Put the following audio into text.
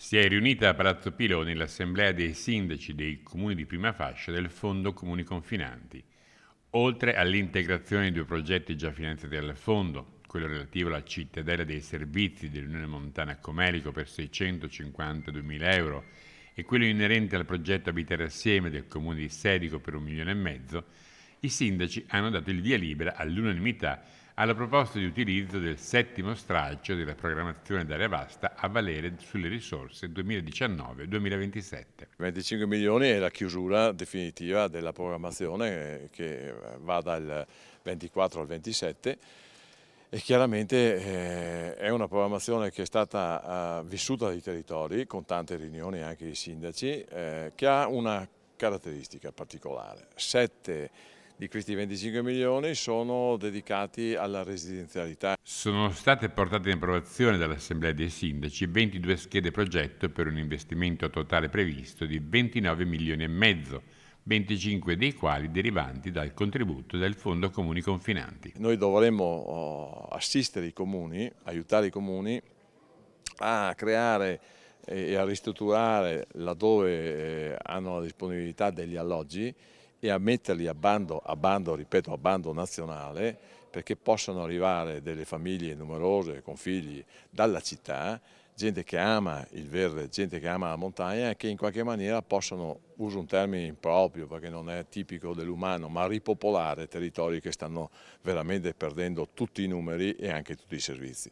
Si è riunita a Palazzo Piloni l'assemblea dei sindaci dei comuni di prima fascia del Fondo Comuni Confinanti. Oltre all'integrazione di due progetti già finanziati dal Fondo, quello relativo alla cittadella dei servizi dell'Unione Montana Comerico per 652.000 euro e quello inerente al progetto Abitare Assieme del Comune di Sedico per 1,5 milioni, i sindaci hanno dato il via libera all'unanimità alla proposta di utilizzo del settimo stralcio della programmazione d'area vasta a valere sulle risorse 2019-2027. 25 milioni è la chiusura definitiva della programmazione che va dal 24 al 27 e chiaramente è una programmazione che è stata vissuta dai territori con tante riunioni anche dei sindaci che ha una caratteristica particolare. 7 di questi 25 milioni sono dedicati alla residenzialità. Sono state portate in approvazione dall'Assemblea dei Sindaci 22 schede progetto per un investimento totale previsto di 29,5 milioni, 25 dei quali derivanti dal contributo del Fondo Comuni Confinanti. Noi dovremmo assistere i comuni, aiutare i comuni a creare e a ristrutturare laddove hanno la disponibilità degli alloggi e a metterli a bando, ripeto, a bando nazionale, perché possano arrivare delle famiglie numerose con figli dalla città, gente che ama il verde, gente che ama la montagna e che in qualche maniera possono, uso un termine improprio perché non è tipico dell'umano, ma ripopolare territori che stanno veramente perdendo tutti i numeri e anche tutti i servizi.